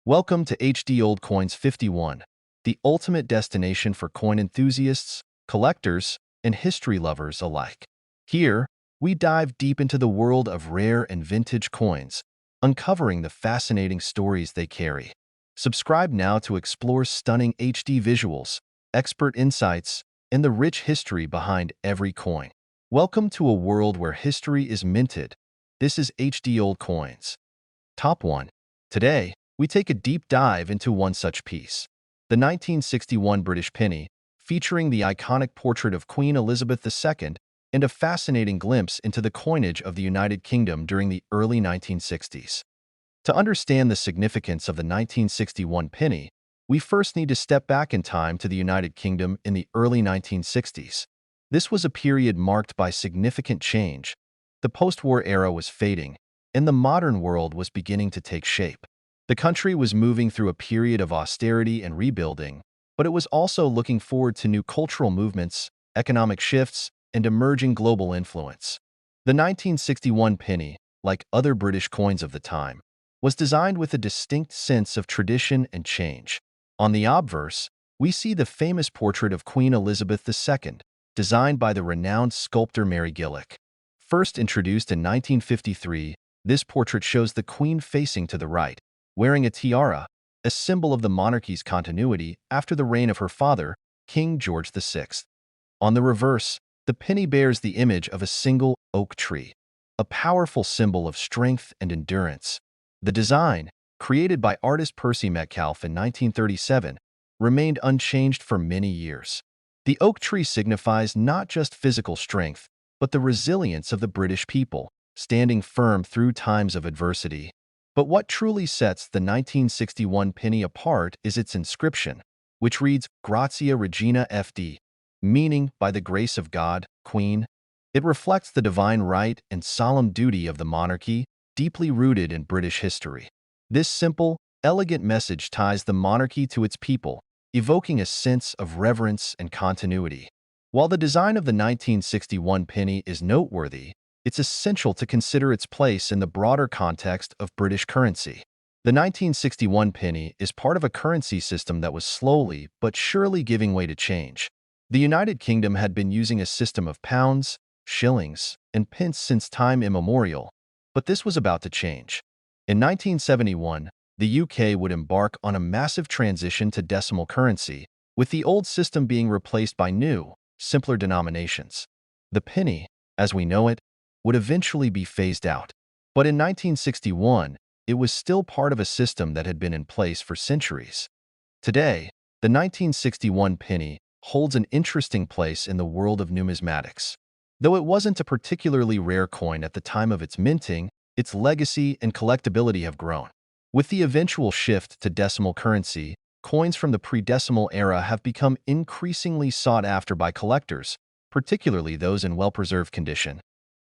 Welcome to HD Old Coins 51, the ultimate destination for coin enthusiasts, collectors, and history lovers alike. Here, we dive deep into the world of rare and vintage coins, uncovering the fascinating stories they carry. Subscribe now to explore stunning HD visuals, expert insights, and the rich history behind every coin. Welcome to a world where history is minted. This is HD Old Coins. Top 1. Today, we take a deep dive into one such piece, the 1961 British penny, featuring the iconic portrait of Queen Elizabeth II and a fascinating glimpse into the coinage of the United Kingdom during the early 1960s. To understand the significance of the 1961 penny, we first need to step back in time to the United Kingdom in the early 1960s. This was a period marked by significant change. The post-war era was fading, and the modern world was beginning to take shape. The country was moving through a period of austerity and rebuilding, but it was also looking forward to new cultural movements, economic shifts, and emerging global influence. The 1961 penny, like other British coins of the time, was designed with a distinct sense of tradition and change. On the obverse, we see the famous portrait of Queen Elizabeth II, designed by the renowned sculptor Mary Gillick. First introduced in 1953, this portrait shows the Queen facing to the right, wearing a tiara, a symbol of the monarchy's continuity after the reign of her father, King George VI. On the reverse, the penny bears the image of a single oak tree, a powerful symbol of strength and endurance. The design, created by artist Percy Metcalfe in 1937, remained unchanged for many years. The oak tree signifies not just physical strength, but the resilience of the British people, standing firm through times of adversity. But what truly sets the 1961 penny apart is its inscription, which reads Gratia Regina FD, meaning by the grace of God, Queen. It reflects the divine right and solemn duty of the monarchy, deeply rooted in British history. This simple, elegant message ties the monarchy to its people, evoking a sense of reverence and continuity. While the design of the 1961 penny is noteworthy, it's essential to consider its place in the broader context of British currency. The 1961 penny is part of a currency system that was slowly but surely giving way to change. The United Kingdom had been using a system of pounds, shillings, and pence since time immemorial, but this was about to change. In 1971, the UK would embark on a massive transition to decimal currency, with the old system being replaced by new, simpler denominations. The penny, as we know it, would eventually be phased out. But in 1961, it was still part of a system that had been in place for centuries. Today, the 1961 penny holds an interesting place in the world of numismatics. Though it wasn't a particularly rare coin at the time of its minting, its legacy and collectability have grown. With the eventual shift to decimal currency, coins from the pre-decimal era have become increasingly sought after by collectors, particularly those in well-preserved condition.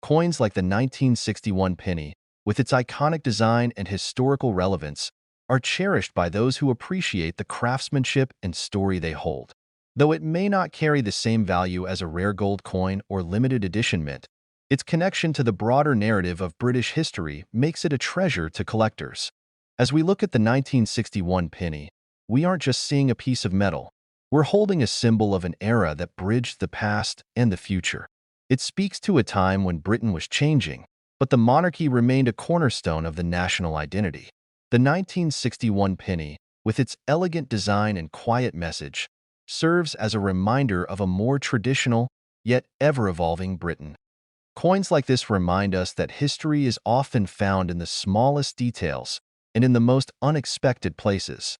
Coins like the 1961 penny, with its iconic design and historical relevance, are cherished by those who appreciate the craftsmanship and story they hold. Though it may not carry the same value as a rare gold coin or limited edition mint, its connection to the broader narrative of British history makes it a treasure to collectors. As we look at the 1961 penny, we aren't just seeing a piece of metal. We're holding a symbol of an era that bridged the past and the future. It speaks to a time when Britain was changing, but the monarchy remained a cornerstone of the national identity. The 1961 penny, with its elegant design and quiet message, serves as a reminder of a more traditional, yet ever-evolving Britain. Coins like this remind us that history is often found in the smallest details and in the most unexpected places.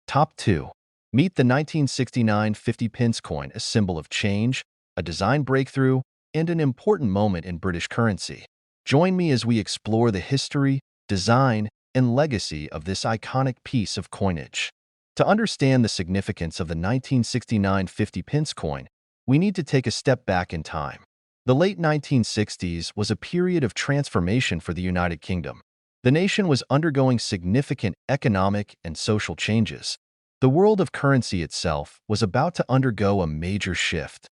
Top 2. Meet the 1969 50-pence coin, a symbol of change, a design breakthrough, and an important moment in British currency. Join me as we explore the history, design, and legacy of this iconic piece of coinage. To understand the significance of the 1969 50-pence coin, we need to take a step back in time. The late 1960s was a period of transformation for the United Kingdom. The nation was undergoing significant economic and social changes. The world of currency itself was about to undergo a major shift.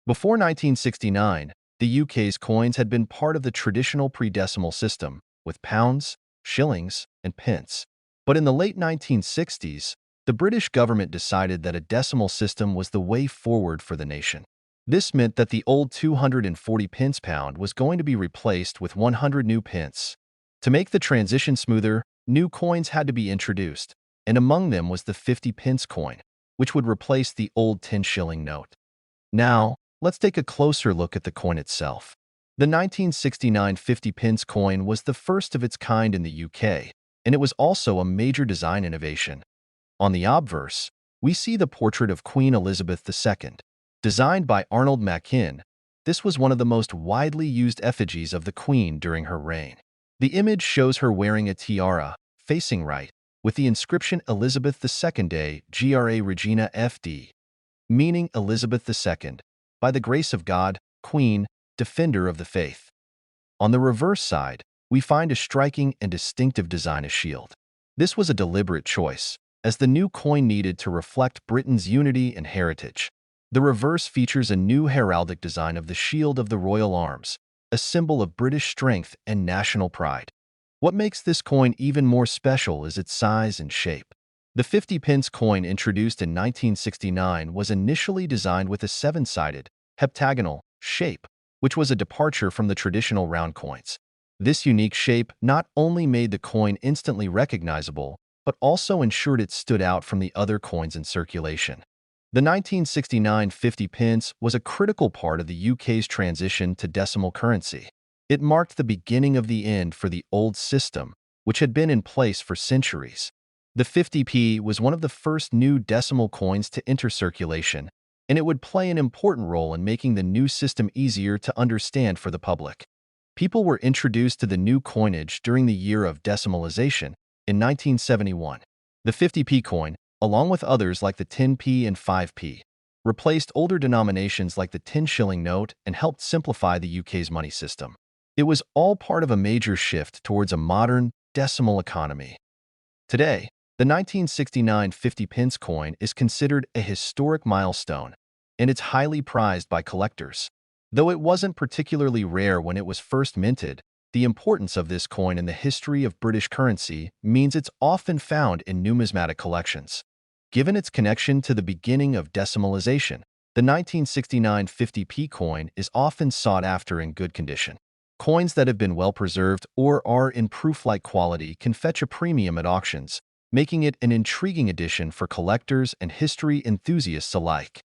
Before 1969, the UK's coins had been part of the traditional pre-decimal system, with pounds, shillings, and pence. But in the late 1960s, the British government decided that a decimal system was the way forward for the nation. This meant that the old 240 pence pound was going to be replaced with 100 new pence. To make the transition smoother, new coins had to be introduced, and among them was the 50 pence coin, which would replace the old 10 shilling note. Now, let's take a closer look at the coin itself. The 1969 50 pence coin was the first of its kind in the UK, and it was also a major design innovation. On the obverse, we see the portrait of Queen Elizabeth II. Designed by Arnold Machin, this was one of the most widely used effigies of the Queen during her reign. The image shows her wearing a tiara, facing right, with the inscription Elizabeth II Gra Regina FD, meaning Elizabeth II, by the grace of God, Queen, Defender of the Faith. On the reverse side, we find a striking and distinctive design as shield. This was a deliberate choice, as the new coin needed to reflect Britain's unity and heritage. The reverse features a new heraldic design of the shield of the royal arms, a symbol of British strength and national pride. What makes this coin even more special is its size and shape. The 50 pence coin introduced in 1969 was initially designed with a seven-sided, heptagonal shape, which was a departure from the traditional round coins. This unique shape not only made the coin instantly recognizable, but also ensured it stood out from the other coins in circulation. The 1969 50 pence was a critical part of the UK's transition to decimal currency. It marked the beginning of the end for the old system, which had been in place for centuries. The 50p was one of the first new decimal coins to enter circulation, and it would play an important role in making the new system easier to understand for the public. People were introduced to the new coinage during the year of decimalization in 1971. The 50p coin, along with others like the 10p and 5p, replaced older denominations like the 10 shilling note and helped simplify the UK's money system. It was all part of a major shift towards a modern, decimal economy. Today, the 1969 50 pence coin is considered a historic milestone, and it's highly prized by collectors. Though it wasn't particularly rare when it was first minted, the importance of this coin in the history of British currency means it's often found in numismatic collections. Given its connection to the beginning of decimalization, the 1969 50p coin is often sought after in good condition. Coins that have been well preserved or are in proof-like quality can fetch a premium at auctions, making it an intriguing addition for collectors and history enthusiasts alike.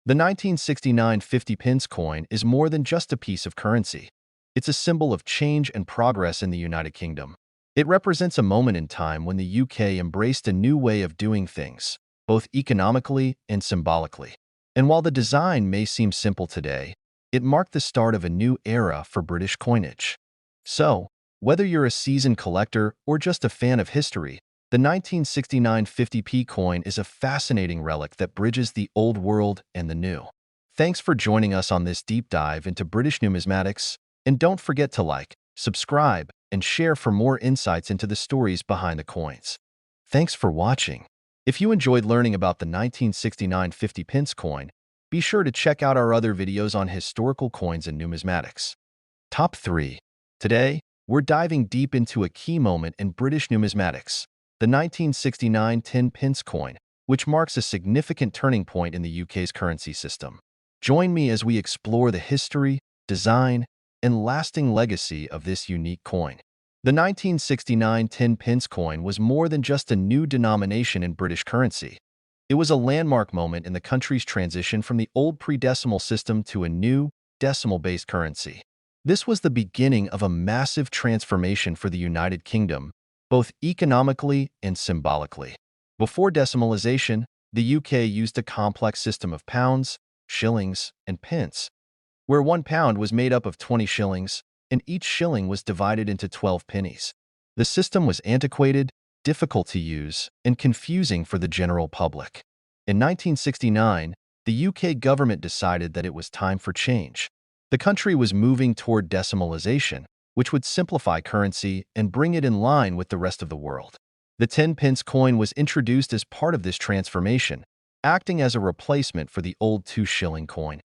The 1969 50 pence coin is more than just a piece of currency. It's a symbol of change and progress in the United Kingdom. It represents a moment in time when the UK embraced a new way of doing things, both economically and symbolically. And while the design may seem simple today, it marked the start of a new era for British coinage. So, whether you're a seasoned collector or just a fan of history, the 1969 50p coin is a fascinating relic that bridges the old world and the new. Thanks for joining us on this deep dive into British numismatics, and don't forget to like, subscribe, and share for more insights into the stories behind the coins. Thanks for watching. If you enjoyed learning about the 1969 50 pence coin, be sure to check out our other videos on historical coins and numismatics. Top 3. Today, we're diving deep into a key moment in British numismatics, the 1969 10 pence coin, which marks a significant turning point in the UK's currency system. Join me as we explore the history, design, and lasting legacy of this unique coin. The 1969 10 pence coin was more than just a new denomination in British currency. It was a landmark moment in the country's transition from the old pre-decimal system to a new, decimal-based currency. This was the beginning of a massive transformation for the United Kingdom, both economically and symbolically. Before decimalization, the UK used a complex system of pounds, shillings, and pence, where 1 pound was made up of 20 shillings, and each shilling was divided into 12 pennies. The system was antiquated, difficult to use, and confusing for the general public. In 1969, the UK government decided that it was time for change. The country was moving toward decimalization, which would simplify currency and bring it in line with the rest of the world. The 10 pence coin was introduced as part of this transformation, acting as a replacement for the old 2 shilling coin.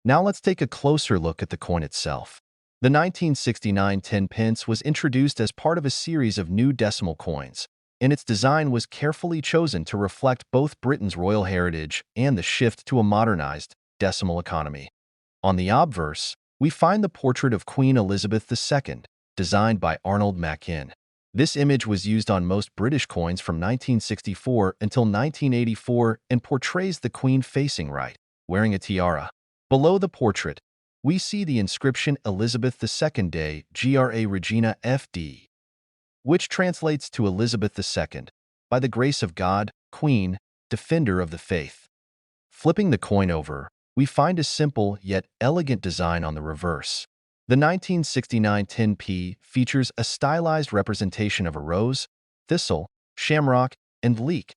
Now let's take a closer look at the coin itself. The 1969 10 pence was introduced as part of a series of new decimal coins, and its design was carefully chosen to reflect both Britain's royal heritage and the shift to a modernized, decimal economy. On the obverse, we find the portrait of Queen Elizabeth II, designed by Arnold Machin. This image was used on most British coins from 1964 until 1984 and portrays the Queen facing right, wearing a tiara. Below the portrait, we see the inscription Elizabeth II Day, Gra Regina FD, which translates to Elizabeth II, by the grace of God, Queen, Defender of the Faith. Flipping the coin over, we find a simple yet elegant design on the reverse. The 1969 10p features a stylized representation of a rose, thistle, shamrock, and leek,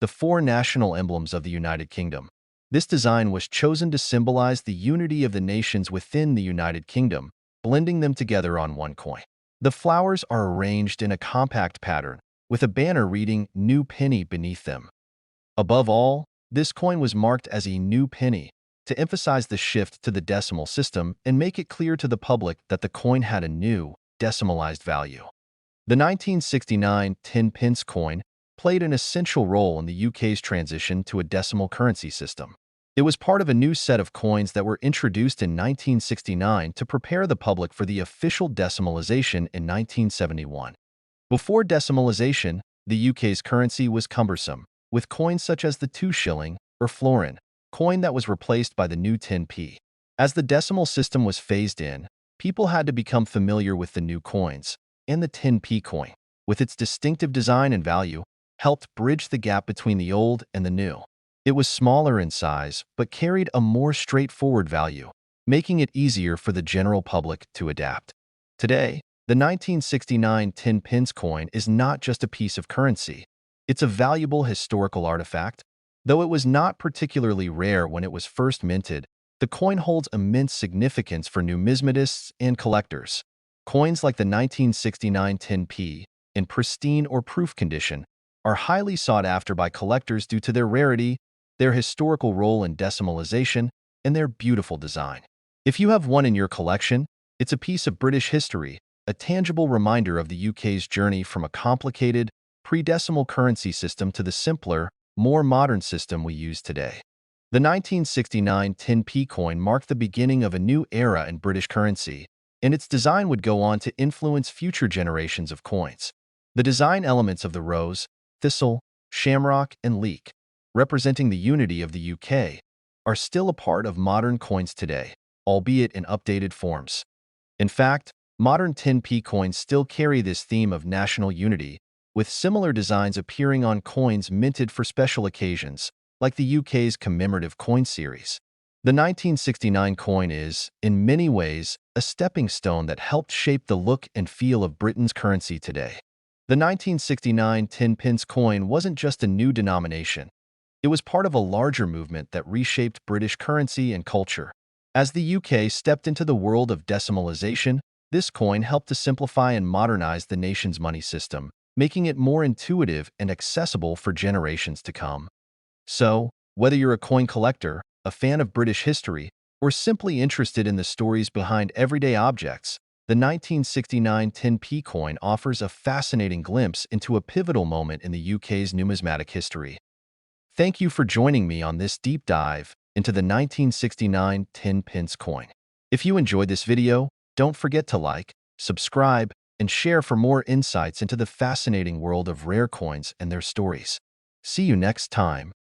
the four national emblems of the United Kingdom. This design was chosen to symbolize the unity of the nations within the United Kingdom, blending them together on one coin. The flowers are arranged in a compact pattern, with a banner reading New Penny beneath them. Above all, this coin was marked as a new penny, to emphasize the shift to the decimal system and make it clear to the public that the coin had a new, decimalized value. The 1969 10-pence coin played an essential role in the UK's transition to a decimal currency system. It was part of a new set of coins that were introduced in 1969 to prepare the public for the official decimalization in 1971. Before decimalization, the UK's currency was cumbersome, with coins such as the 2 shilling or florin coin that was replaced by the new 10p. As the decimal system was phased in, people had to become familiar with the new coins, and the 10p coin, with its distinctive design and value, helped bridge the gap between the old and the new. It was smaller in size, but carried a more straightforward value, making it easier for the general public to adapt. Today, the 1969 10-pence coin is not just a piece of currency. It's a valuable historical artifact. Though it was not particularly rare when it was first minted, the coin holds immense significance for numismatists and collectors. Coins like the 1969 10p, in pristine or proof condition, are highly sought after by collectors due to their rarity, their historical role in decimalization, and their beautiful design. If you have one in your collection, it's a piece of British history, a tangible reminder of the UK's journey from a complicated, pre-decimal currency system to the simpler, more modern system we use today. The 1969 10p coin marked the beginning of a new era in British currency, and its design would go on to influence future generations of coins. The design elements of the rose, thistle, shamrock, and leek, representing the unity of the UK, are still a part of modern coins today, albeit in updated forms. In fact, modern 10p coins still carry this theme of national unity, with similar designs appearing on coins minted for special occasions, like the UK's commemorative coin series. The 1969 coin is, in many ways, a stepping stone that helped shape the look and feel of Britain's currency today. The 1969 10-pence coin wasn't just a new denomination. It was part of a larger movement that reshaped British currency and culture. As the UK stepped into the world of decimalization, this coin helped to simplify and modernize the nation's money system, making it more intuitive and accessible for generations to come. So, whether you're a coin collector, a fan of British history, or simply interested in the stories behind everyday objects, the 1969 10p coin offers a fascinating glimpse into a pivotal moment in the UK's numismatic history. Thank you for joining me on this deep dive into the 1969 10-pence coin. If you enjoyed this video, don't forget to like, subscribe, and share for more insights into the fascinating world of rare coins and their stories. See you next time.